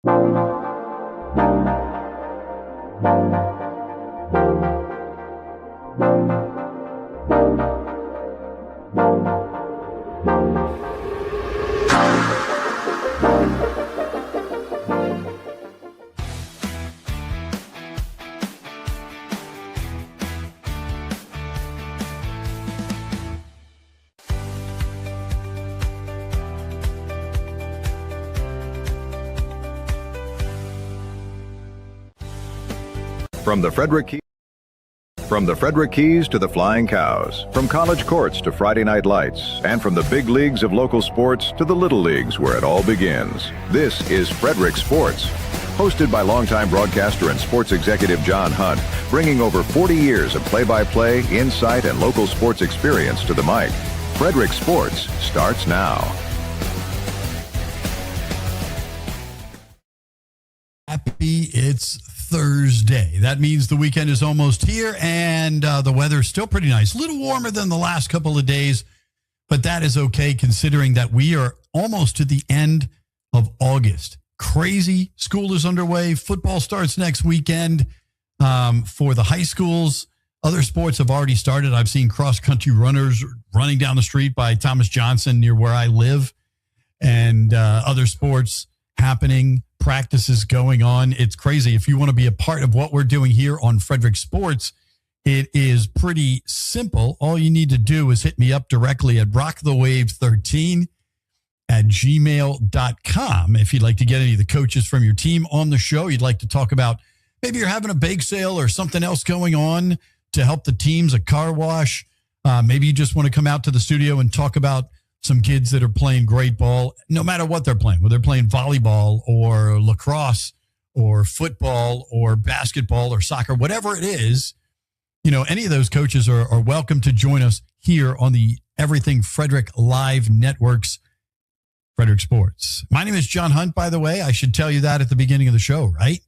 From the Frederick Keys to the Flying Cows, from college courts to Friday night lights, and from the big leagues of local sports to the little leagues where it all begins. This is Frederick Sports, hosted by longtime broadcaster and sports executive John Hunt, bringing over 40 years of play-by-play, insight, and local sports experience to the mic. Frederick Sports starts now. Happy it's Thursday. That means the weekend is almost here, and the weather's still pretty nice. A little warmer than the last couple of days, but that is okay considering that we are almost to the end of August. Crazy. School is underway. Football starts next weekend for the high schools. Other sports have already started. I've seen cross-country runners running down the street by Thomas Johnson near where I live, and other sports happening. Practices going on. It's crazy. If you want to be a part of what we're doing here on Frederick Sports, it is pretty simple. All you need to do is hit me up directly at rockthewave13@gmail.com. If you'd like to get any of the coaches from your team on the show, you'd like to talk about maybe you're having a bake sale or something else going on to help the teams, a car wash. Maybe you just want to come out to the studio and talk about some kids that are playing great ball, no matter what they're playing, whether they're playing volleyball or lacrosse or football or basketball or soccer, whatever it is, you know, any of those coaches are welcome to join us here on the Everything Frederick Live Networks, Frederick Sports. My name is John Hunt, by the way. I should tell you that at the beginning of the show, right?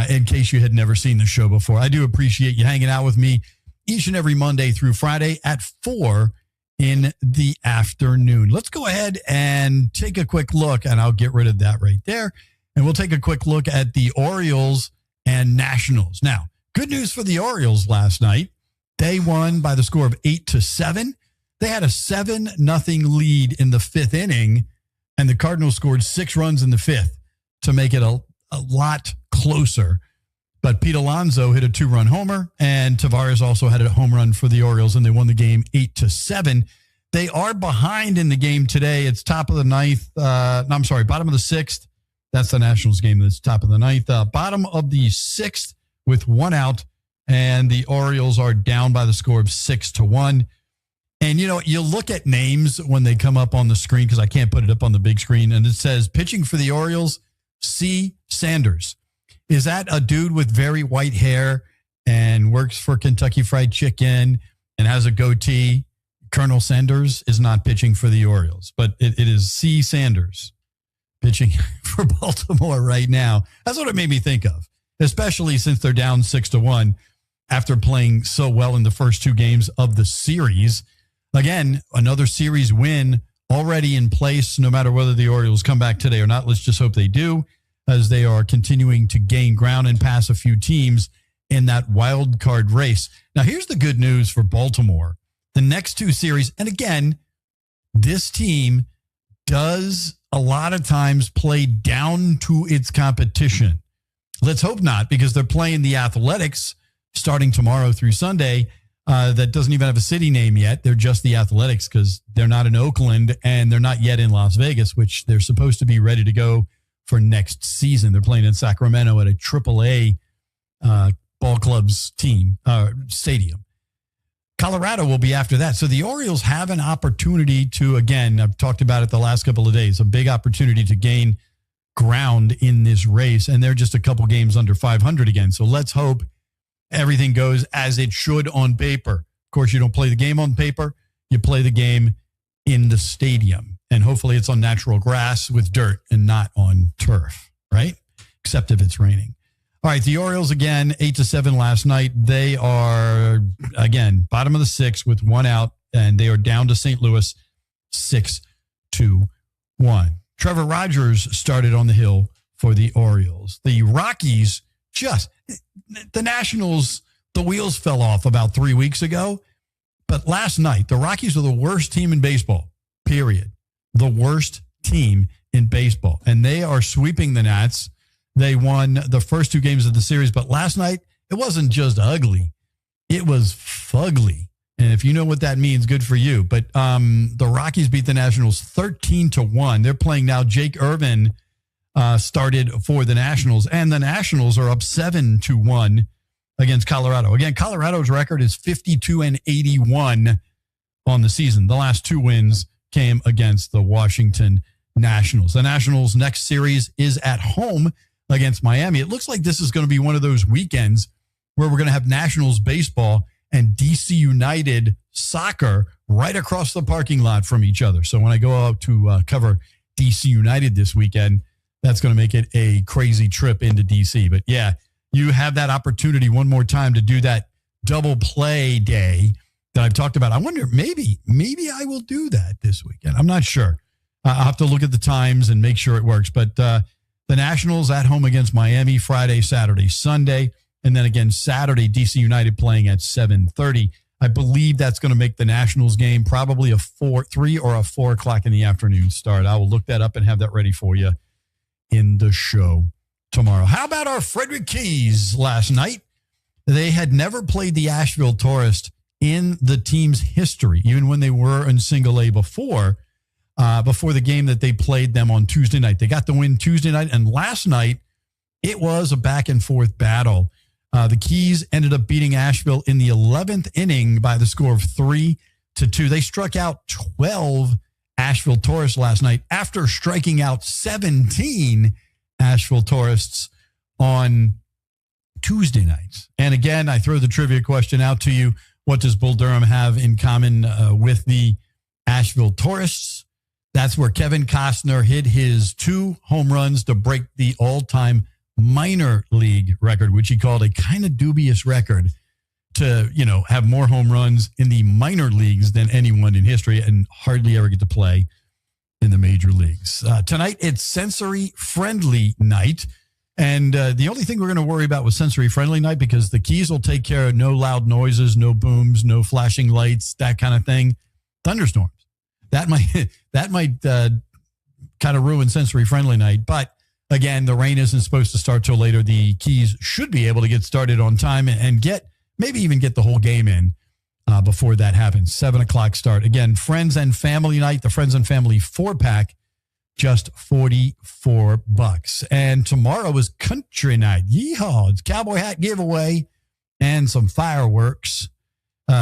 In case you had never seen the show before. I do appreciate you hanging out with me each and every Monday through Friday at 4 in the afternoon. Let's go ahead and take a quick look, and I'll get rid of that right there. And we'll take a quick look at the Orioles and Nationals. Now, good news for the Orioles last night. They won by the score of 8-7. They had a 7-0 lead in the fifth inning, and the Cardinals scored 6 runs in the fifth to make it a lot closer. But Pete Alonso hit a 2-run homer, and Tavares also had a home run for the Orioles, and they won the game 8-7. They are behind in the game today. It's top of the ninth. Bottom of the sixth. That's the Nationals game. That's top of the ninth. Bottom of the sixth with 1 out, and the Orioles are down by the score of 6-1. And, you know, you look at names when they come up on the screen, because I can't put it up on the big screen, and it says pitching for the Orioles, C. Sanders. Is that a dude with very white hair and works for Kentucky Fried Chicken and has a goatee? Colonel Sanders is not pitching for the Orioles, but it is C. Sanders pitching for Baltimore right now. That's what it made me think of, especially since they're down 6-1 after playing so well in the first 2 games of the series. Again, another series win already in place, no matter whether the Orioles come back today or not. Let's just hope they do, as they are continuing to gain ground and pass a few teams in that wild card race. Now, here's the good news for Baltimore. The next 2 series, and again, this team does a lot of times play down to its competition. Let's hope not, because they're playing the Athletics starting tomorrow through Sunday. That doesn't even have a city name yet. They're just the Athletics because they're not in Oakland and they're not yet in Las Vegas, which they're supposed to be ready to go for next season. They're playing in Sacramento at a AAA ball club's stadium. Colorado will be after that. So the Orioles have an opportunity to, again, I've talked about it the last couple of days, a big opportunity to gain ground in this race. And they're just a couple games under 500 again. So let's hope everything goes as it should on paper. Of course, you don't play the game on paper. You play the game in the stadium. And hopefully it's on natural grass with dirt and not on turf, right? Except if it's raining. All right, the Orioles, again, 8-7 last night. They are, again, bottom of the sixth with 1 out, and they are down to St. Louis 6-1. Trevor Rogers started on the hill for the Orioles. The Rockies the Nationals, the wheels fell off about 3 weeks ago. But last night, the Rockies are the worst team in baseball, period. The worst team in baseball. And they are sweeping the Nats. They won the first 2 games of the series. But last night, it wasn't just ugly. It was fugly. And if you know what that means, good for you. But the Rockies beat the Nationals 13-1. They're playing now. Jake Irvin started for the Nationals. And the Nationals are up 7-1 against Colorado. Again, Colorado's record is 52-81 on the season. The last 2 wins came against the Washington Nationals. The Nationals' next series is at home against Miami. It looks like this is going to be one of those weekends where we're going to have Nationals baseball and DC United soccer right across the parking lot from each other. So when I go out to cover DC United this weekend, that's going to make it a crazy trip into DC. But yeah, you have that opportunity one more time to do that double play day that I've talked about. I wonder, maybe I will do that this weekend. I'm not sure. I'll have to look at the times and make sure it works. But the Nationals at home against Miami Friday, Saturday, Sunday. And then again, Saturday, DC United playing at 7:30. I believe that's going to make the Nationals game probably a 3 or a 4 o'clock in the afternoon start. I will look that up and have that ready for you in the show tomorrow. How about our Frederick Keys last night? They had never played the Asheville Tourists in the team's history, even when they were in single A before the game that they played them on Tuesday night. They got the win Tuesday night, and last night it was a back and forth battle. The Keys ended up beating Asheville in the 11th inning by the score of 3-2. They struck out 12 Asheville Tourists last night after striking out 17 Asheville Tourists on Tuesday nights. And again, I throw the trivia question out to you. What does Bull Durham have in common with the Asheville Tourists? That's where Kevin Costner hit his 2 home runs to break the all-time minor league record, which he called a kind of dubious record to, have more home runs in the minor leagues than anyone in history and hardly ever get to play in the major leagues. Tonight, it's sensory-friendly night. And the only thing we're going to worry about with sensory-friendly night, because the Keys will take care of no loud noises, no booms, no flashing lights, that kind of thing. Thunderstorms. That might kind of ruin sensory-friendly night. But again, the rain isn't supposed to start till later. The Keys should be able to get started on time and maybe even get the whole game in before that happens. 7 o'clock start. Again, Friends and Family night, the Friends and Family 4-pack, just $44. And tomorrow is Country Night. Yeehaw. It's cowboy hat giveaway and some fireworks.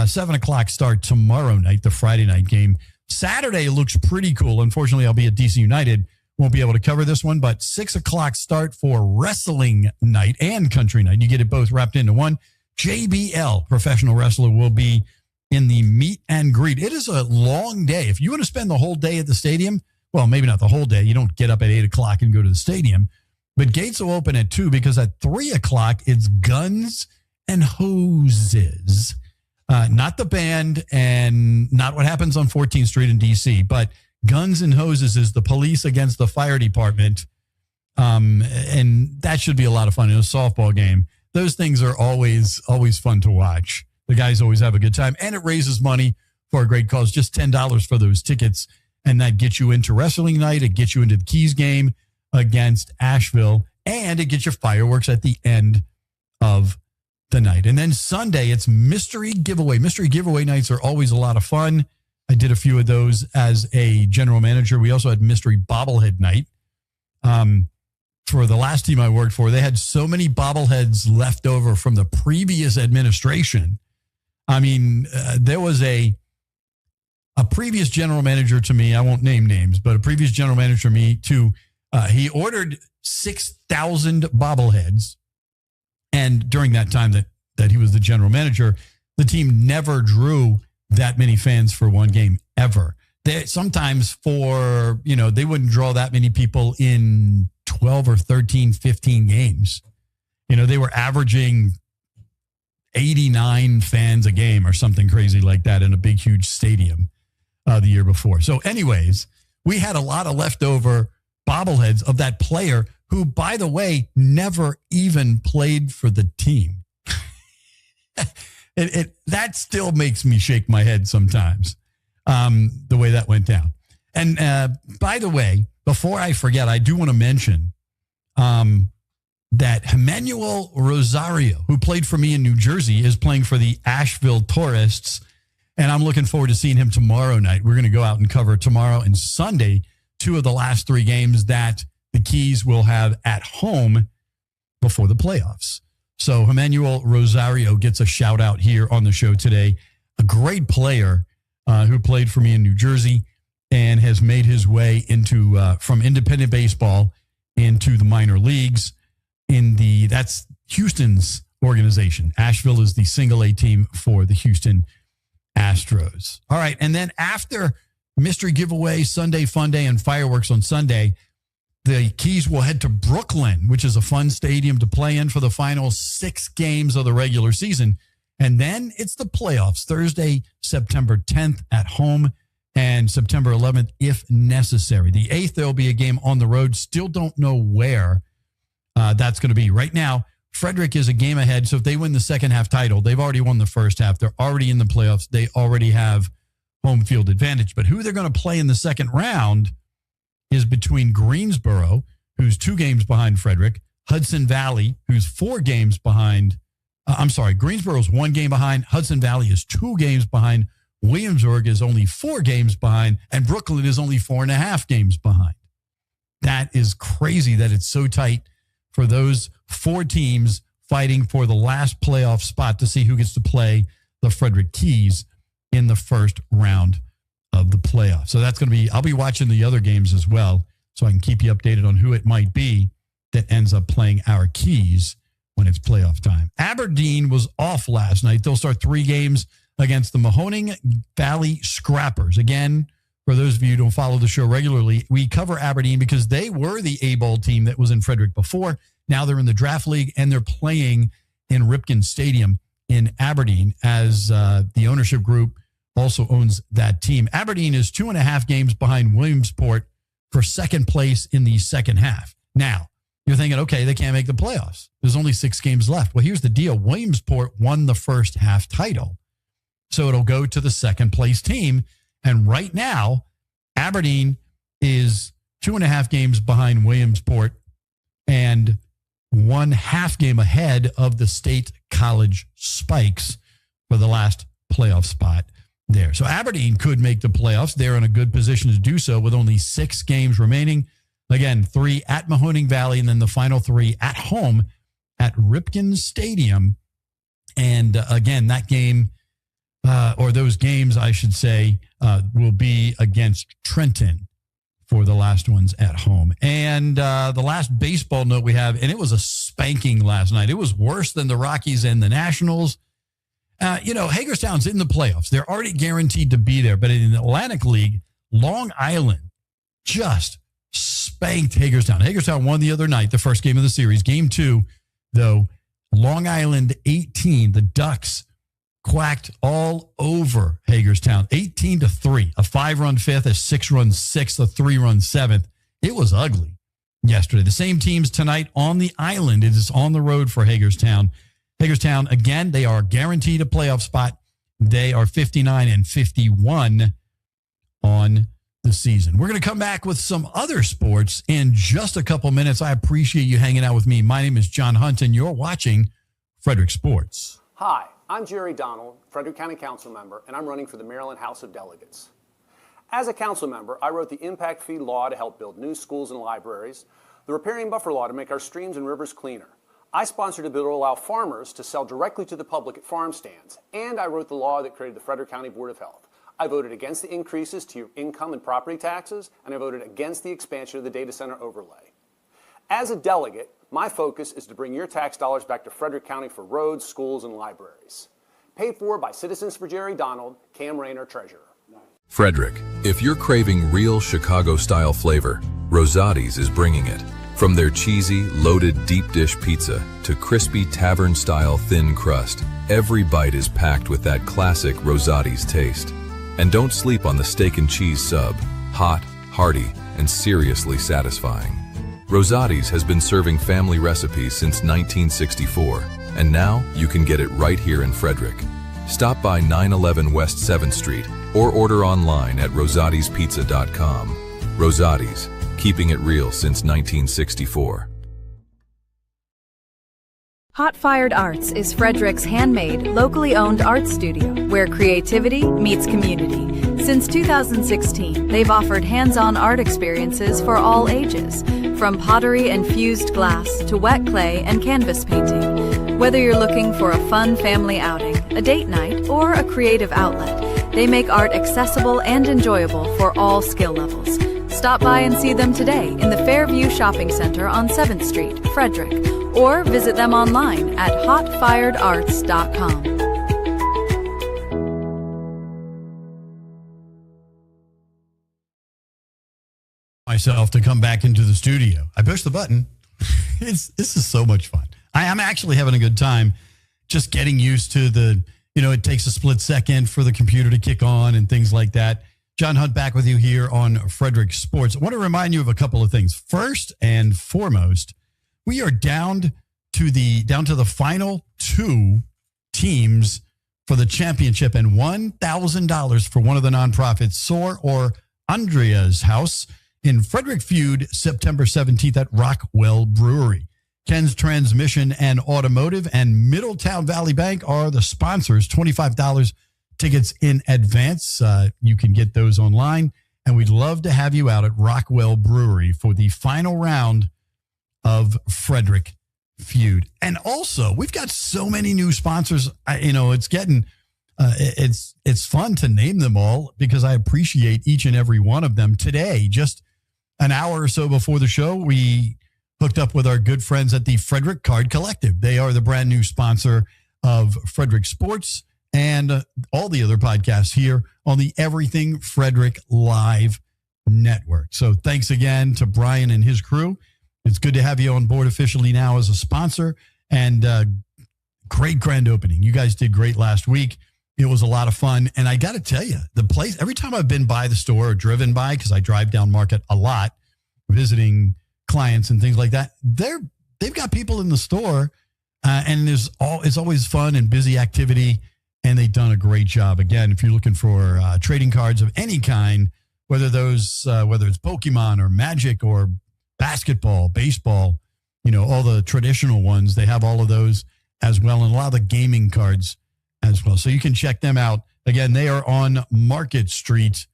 7 o'clock start tomorrow night, the Friday night game. Saturday looks pretty cool. Unfortunately, I'll be at DC United. Won't be able to cover this one, but 6 o'clock start for wrestling night and country night. You get it both wrapped into one. JBL, professional wrestler, will be in the meet and greet. It is a long day. If you want to spend the whole day at the stadium, well, maybe not the whole day. You don't get up at 8 o'clock and go to the stadium, but gates will open at 2 because at 3 o'clock, it's Guns and Hoses. Not the band and not what happens on 14th Street in D.C., but Guns and Hoses is the police against the fire department. And that should be a lot of fun in a softball game. Those things are always fun to watch. The guys always have a good time, and it raises money for a great cause. Just $10 for those tickets, and that gets you into wrestling night. It gets you into the Keys game against Asheville, and it gets you fireworks at the end of the night. And then Sunday, it's mystery giveaway. Mystery giveaway nights are always a lot of fun. I did a few of those as a general manager. We also had mystery bobblehead night. For the last team I worked for, they had so many bobbleheads left over from the previous administration. I mean, there was a previous general manager to me. I won't name names, but a previous general manager to me he ordered 6,000 bobbleheads. And during that time that he was the general manager, the team never drew that many fans for one game ever. Sometimes they wouldn't draw that many people in 12 or 13, 15 games. They were averaging 89 fans a game or something crazy like that in a big, huge stadium the year before. So anyways, we had a lot of leftover bobbleheads of that player who, by the way, never even played for the team. That still makes me shake my head sometimes, the way that went down. And by the way, before I forget, I do want to mention that Emmanuel Rosario, who played for me in New Jersey, is playing for the Asheville Tourists. And I'm looking forward to seeing him tomorrow night. We're going to go out and cover tomorrow and Sunday, 2 of the last 3 games that the Keys will have at home before the playoffs. So Emmanuel Rosario gets a shout out here on the show today. A great player who played for me in New Jersey and has made his way into from independent baseball into the minor leagues. That's Houston's organization. Asheville is the single A team for the Houston Astros. All right. And then after mystery giveaway, Sunday Fun Day, and fireworks on Sunday, the Keys will head to Brooklyn, which is a fun stadium to play in for the final 6 games of the regular season. And then it's the playoffs, Thursday, September 10th at home and September 11th, if necessary. The 8th, there'll be a game on the road. Still don't know where that's going to be. Right now, Frederick is a game ahead. So if they win the second half title, they've already won the first half. They're already in the playoffs. They already have home field advantage. But who they're going to play in the second round is between Greensboro, who's 2 games behind Frederick, Hudson Valley, who's 4 games behind. Greensboro's 1 game behind. Hudson Valley is 2 games behind. Williamsburg is only 4 games behind. And Brooklyn is only 4.5 games behind. That is crazy that it's so tight for those 4 teams fighting for the last playoff spot to see who gets to play the Frederick Keys in the first round of the playoffs. So that's going to be, I'll be watching the other games as well, so I can keep you updated on who it might be that ends up playing our Keys when it's playoff time. Aberdeen was off last night. They'll start 3 games against the Mahoning Valley Scrappers. Again, for those of you who don't follow the show regularly, we cover Aberdeen because they were the A-ball team that was in Frederick before. Now they're in the draft league and they're playing in Ripken Stadium in Aberdeen, as the ownership group also owns that team. Aberdeen is 2.5 games behind Williamsport for second place in the second half. Now, you're thinking, okay, they can't make the playoffs. There's only 6 games left. Well, here's the deal. Williamsport won the first half title. So it'll go to the second place team. And right now, Aberdeen is 2.5 games behind Williamsport and 1.5 game ahead of the State College Spikes for the last playoff spot there. So Aberdeen could make the playoffs. They're in a good position to do so with only 6 games remaining. Again, 3 at Mahoning Valley and then the final 3 at home at Ripken Stadium. And again, that game, or those games, I should say, will be against Trenton for the last ones at home. And the last baseball note we have, and it was a spanking last night. It was worse than the Rockies and the Nationals. Hagerstown's in the playoffs. They're already guaranteed to be there. But in the Atlantic League, Long Island just spanked Hagerstown. Hagerstown won the other night, the first game of the series. Game 2, though, Long Island 18. The Ducks quacked all over Hagerstown, 18-3. A 5-run 5th, a 6-run 6th, a 3-run 7th. It was ugly yesterday. The same teams tonight on the island. It is on the road for Hagerstown. Hagerstown, again, they are guaranteed a playoff spot. They are 59-51 on the season. We're going to come back with some other sports in just a couple minutes. I appreciate you hanging out with me. My name is John Hunt, and you're watching Frederick Sports. Hi, I'm Jerry Donald, Frederick County Council member, and I'm running for the Maryland House of Delegates. As a council member, I wrote the impact fee law to help build new schools and libraries, the riparian buffer law to make our streams and rivers cleaner. I sponsored a bill to allow farmers to sell directly to the public at farm stands, and I wrote the law that created the Frederick County Board of Health. I voted against the increases to your income and property taxes, and I voted against the expansion of the data center overlay. As a delegate, my focus is to bring your tax dollars back to Frederick County for roads, schools, and libraries. Paid for by Citizens for Jerry Donald, Cam Rayner, Treasurer. Frederick, if you're craving real Chicago-style flavor, Rosati's is bringing it. From their cheesy, loaded deep dish pizza to crispy tavern-style thin crust, every bite is packed with that classic Rosati's taste. And don't sleep on the steak and cheese sub, hot, hearty, and seriously satisfying. Rosati's has been serving family recipes since 1964, and now you can get it right here in Frederick. Stop by 911 West 7th Street or order online at rosatispizza.com. Rosati's, keeping it real since 1964. Hot Fired Arts is Frederick's handmade, locally owned art studio where creativity meets community. Since 2016, they've offered hands-on art experiences for all ages, from pottery and fused glass to wet clay and canvas painting. Whether you're looking for a fun family outing, a date night, or a creative outlet, they make art accessible and enjoyable for all skill levels. Stop by and see them today in the Fairview Shopping Center on 7th Street, Frederick, or visit them online at hotfiredarts.com. Myself to come back into the studio. I push the button. This is so much fun. I'm actually having a good time just getting used to it takes a split second for the computer to kick on and things like that. John Hunt back with you here on Frederick Sports. I want to remind you of a couple of things. First and foremost, we are down to the final two teams for the championship and $1,000 for one of the nonprofits, Soar or Andrea's House in Frederick Feud, September 17th at Rockwell Brewery. Ken's Transmission and Automotive and Middletown Valley Bank are the sponsors. $25 tickets in advance. You can get those online. And we'd love to have you out at Rockwell Brewery for the final round of Frederick Feud. And also, we've got so many new sponsors. It's getting, it's fun to name them all because I appreciate each and every one of them. Today, just an hour or so before the show, we hooked up with our good friends at the Frederick Card Collective. They are the brand new sponsor of Frederick Sports and all the other podcasts here on the Everything Frederick Live Network. So thanks again to Brian and his crew. It's good to have you on board officially now as a sponsor, and great grand opening. You guys did great last week. It was a lot of fun. And I got to tell you, the place, every time I've been by the store or driven by, because I drive down Market a lot, visiting clients and things like that, they've got people in the store, and it's always fun and busy activity, and they've done a great job. Again, if you're looking for trading cards of any kind, whether it's Pokemon or Magic or basketball, baseball, all the traditional ones, they have all of those as well, and a lot of the gaming cards as well. So you can check them out. Again, they are on Market Street,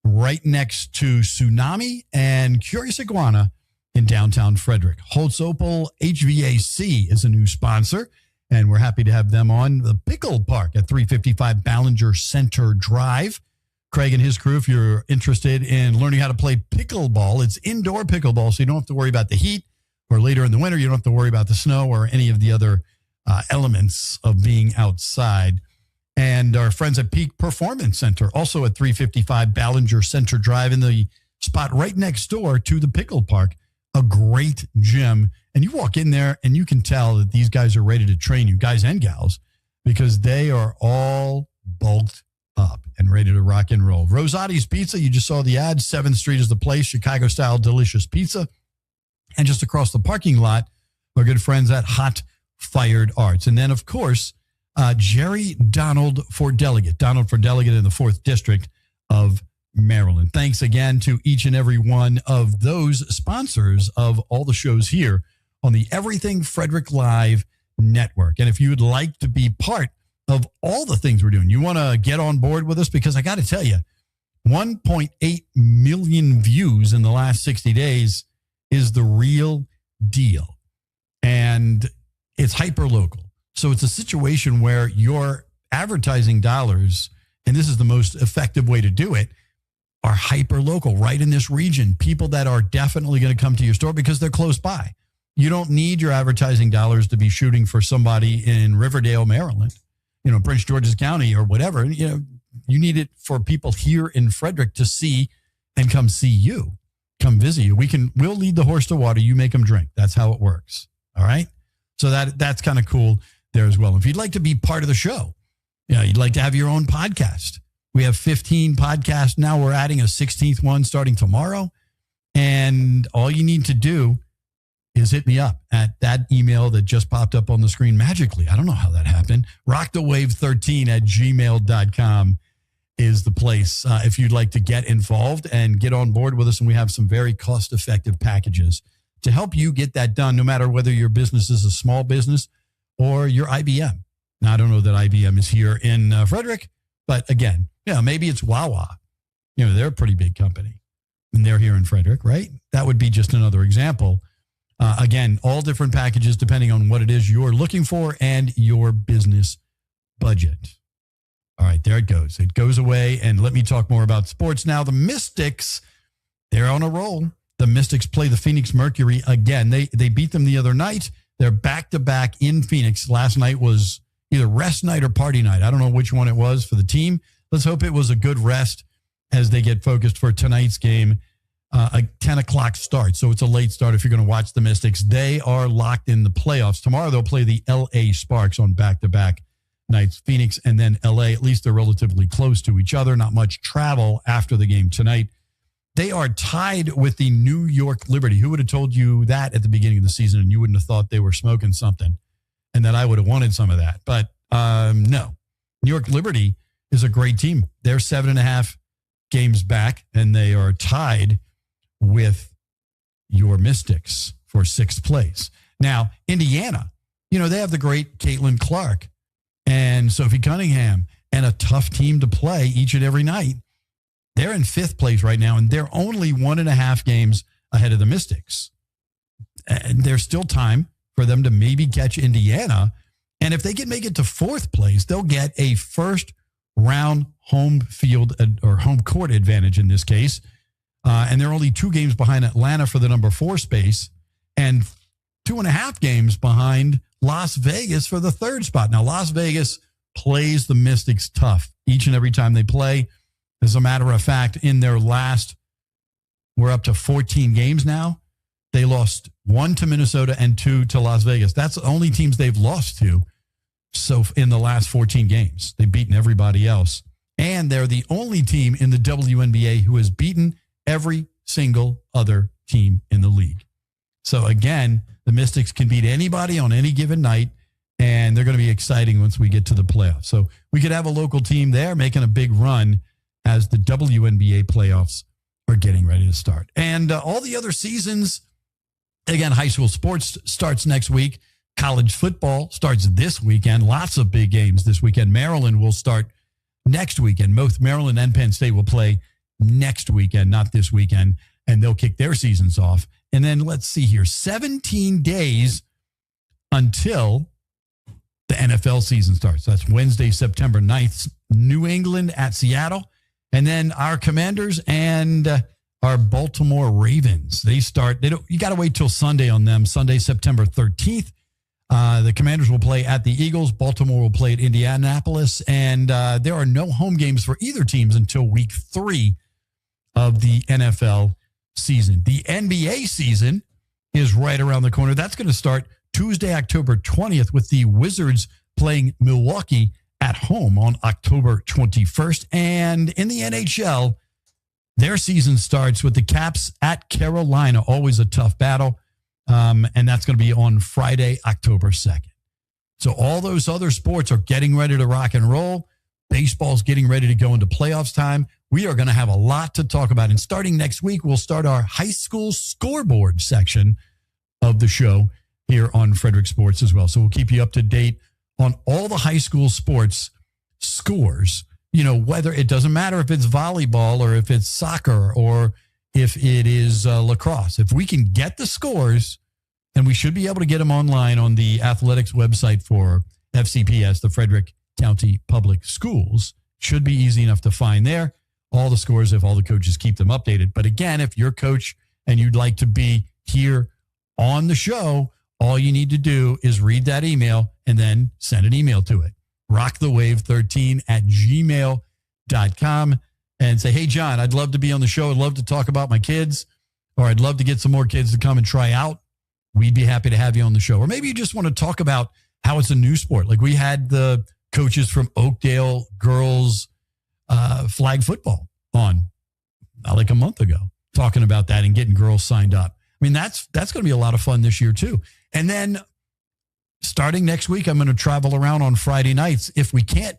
right next to Tsunami and Curious Iguana in downtown Frederick. Holtz Opal HVAC is a new sponsor, and we're happy to have them on. The Pickle Park at 355 Ballinger Center Drive. Craig and his crew, if you're interested in learning how to play pickleball, it's indoor pickleball, so you don't have to worry about the heat, or later in the winter, you don't have to worry about the snow or any of the other elements of being outside. And our friends at Peak Performance Center, also at 355 Ballinger Center Drive, in the spot right next door to the Pickle Park, a great gym. And you walk in there and you can tell that these guys are ready to train you, guys and gals, because they are all bulked up and ready to rock and roll. Rosati's Pizza, you just saw the ad. 7th Street is the place, Chicago-style delicious pizza. And just across the parking lot, our good friends at Hot Fired Arts. And then, of course, Jerry Donald for Delegate in the 4th District of Maryland. Thanks again to each and every one of those sponsors of all the shows here on the Everything Frederick Live Network. And if you would like to be part of all the things we're doing, you want to get on board with us, because I got to tell you, 1.8 million views in the last 60 days is the real deal. And it's hyper local. So it's a situation where your advertising dollars, and this is the most effective way to do it, are hyper local right in this region. People that are definitely going to come to your store because they're close by. You don't need your advertising dollars to be shooting for somebody in Riverdale, Maryland, Prince George's County or whatever. You need it for people here in Frederick to see and come see you, come visit you. We'll lead the horse to water. You make them drink. That's how it works. All right. So that's kind of cool there as well. If you'd like to be part of the show, you'd like to have your own podcast. We have 15 podcasts now. We're adding a 16th one starting tomorrow. And all you need to do is hit me up at that email that just popped up on the screen magically. I don't know how that happened. rockthewave13@gmail.com is the place if you'd like to get involved and get on board with us. And we have some very cost-effective packages to help you get that done, no matter whether your business is a small business or your IBM. Now, I don't know that IBM is here in Frederick, but again, maybe it's Wawa. They're a pretty big company, and they're here in Frederick, right? That would be just another example. Again, all different packages depending on what it is you're looking for and your business budget. All right, there it goes. It goes away, and let me talk more about sports now. The Mystics, they're on a roll. The Mystics play the Phoenix Mercury again. They beat them the other night. They're back-to-back in Phoenix. Last night was either rest night or party night. I don't know which one it was for the team. Let's hope it was a good rest as they get focused for tonight's game. A 10 o'clock start, so it's a late start if you're going to watch the Mystics. They are locked in the playoffs. Tomorrow they'll play the L.A. Sparks on back-to-back nights. Phoenix and then L.A., at least they're relatively close to each other. Not much travel after the game tonight. They are tied with the New York Liberty. Who would have told you that at the beginning of the season, and you wouldn't have thought they were smoking something and that I would have wanted some of that. But no. New York Liberty is a great team. They're 7.5 games back, and they are tied with your Mystics for 6th place. Now, Indiana, they have the great Caitlin Clark and Sophie Cunningham and a tough team to play each and every night. They're in 5th place right now, and they're only 1.5 games ahead of the Mystics. And there's still time for them to maybe catch Indiana. And if they can make it to 4th place, they'll get a first-round home field or home court advantage in this case. And they're only 2 games behind Atlanta for the number 4 space and 2.5 games behind Las Vegas for the 3rd spot. Now, Las Vegas plays the Mystics tough each and every time they play. As a matter of fact, in their we're up to 14 games now. They lost 1 to Minnesota and 2 to Las Vegas. That's the only teams they've lost to. So in the last 14 games, they've beaten everybody else. And they're the only team in the WNBA who has beaten every single other team in the league. So again, the Mystics can beat anybody on any given night, and they're going to be exciting once we get to the playoffs. So we could have a local team there making a big run as the WNBA playoffs are getting ready to start. And all the other seasons, again, high school sports starts next week. College football starts this weekend. Lots of big games this weekend. Maryland will start next weekend. Both Maryland and Penn State will play next weekend, not this weekend, and they'll kick their seasons off. And then let's see here, 17 days until the NFL season starts. That's Wednesday, September 9th, New England at Seattle. And then our Commanders and our Baltimore Ravens. They start, you got to wait till Sunday on them, Sunday, September 13th. The Commanders will play at the Eagles. Baltimore will play at Indianapolis. And there are no home games for either teams until week 3 of the NFL season. The NBA season is right around the corner. That's going to start Tuesday, October 20th with the Wizards playing Milwaukee at home on October 21st. And in the NHL, their season starts with the Caps at Carolina, always a tough battle. And that's going to be on Friday, October 2nd. So all those other sports are getting ready to rock and roll. Baseball's getting ready to go into playoffs time. We are going to have a lot to talk about. And starting next week, we'll start our high school scoreboard section of the show here on Frederick Sports as well. So we'll keep you up to date on all the high school sports scores. Whether it doesn't matter if it's volleyball or if it's soccer or if it is lacrosse. If we can get the scores, and we should be able to get them online on the athletics website for FCPS, the Frederick County Public Schools, should be easy enough to find there. All the scores, if all the coaches keep them updated. But again, if you're a coach and you'd like to be here on the show, all you need to do is read that email and then send an email to it. rockthewave13@gmail.com and say, hey, John, I'd love to be on the show. I'd love to talk about my kids, or I'd love to get some more kids to come and try out. We'd be happy to have you on the show. Or maybe you just want to talk about how it's a new sport. Like we had the coaches from Oakdale girls flag football on like a month ago, talking about that and getting girls signed up. mean, that's going to be a lot of fun this year too. And then starting next week, I'm going to travel around on Friday nights. If we can't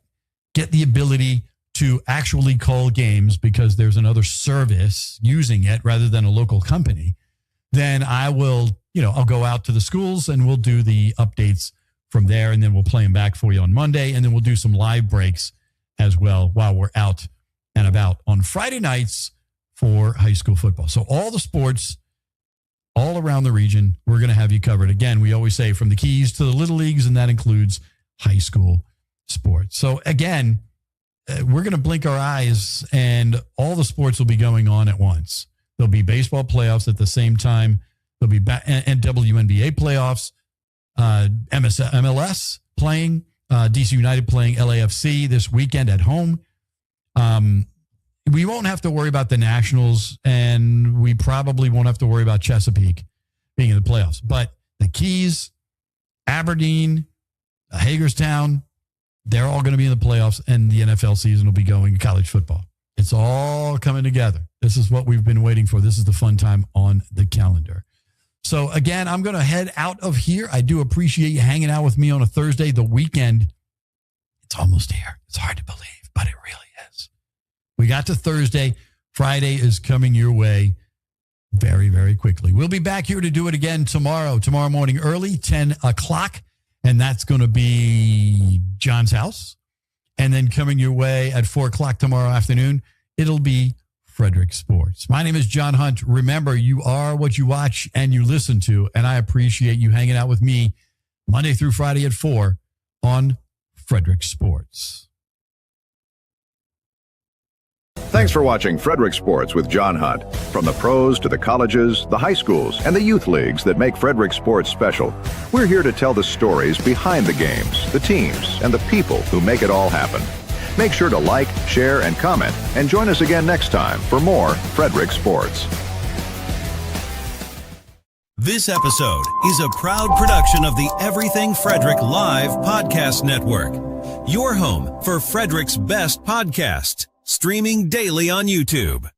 get the ability to actually call games because there's another service using it rather than a local company, then I will, I'll go out to the schools and we'll do the updates from there. And then we'll play them back for you on Monday. And then we'll do some live breaks as well while we're out and about on Friday nights for high school football. So all the sports all around the region, we're going to have you covered. Again, we always say from the Keys to the Little Leagues, and that includes high school sports. So again, we're going to blink our eyes and all the sports will be going on at once. There'll be baseball playoffs at the same time. There'll be and WNBA playoffs, MLS playing, DC United playing LAFC this weekend at home. We won't have to worry about the Nationals, and we probably won't have to worry about Chesapeake being in the playoffs. But the Keys, Aberdeen, Hagerstown, they're all going to be in the playoffs, and the NFL season will be going in college football. It's all coming together. This is what we've been waiting for. This is the fun time on the calendar. So, again, I'm going to head out of here. I do appreciate you hanging out with me on a Thursday. The weekend, it's almost here. It's hard to believe, but it really is. We got to Thursday. Friday is coming your way very, very quickly. We'll be back here to do it again tomorrow morning early, 10 o'clock. And that's going to be John's house. And then coming your way at 4 o'clock tomorrow afternoon, it'll be Frederick Sports. My name is John Hunt. Remember, you are what you watch and you listen to. And I appreciate you hanging out with me Monday through Friday at 4 on Frederick Sports. Thanks for watching Frederick Sports with John Hunt. From the pros to the colleges, the high schools, and the youth leagues that make Frederick Sports special, we're here to tell the stories behind the games, the teams, and the people who make it all happen. Make sure to like, share, and comment, and join us again next time for more Frederick Sports. This episode is a proud production of the Everything Frederick Live Podcast Network, your home for Frederick's best podcasts, streaming daily on YouTube.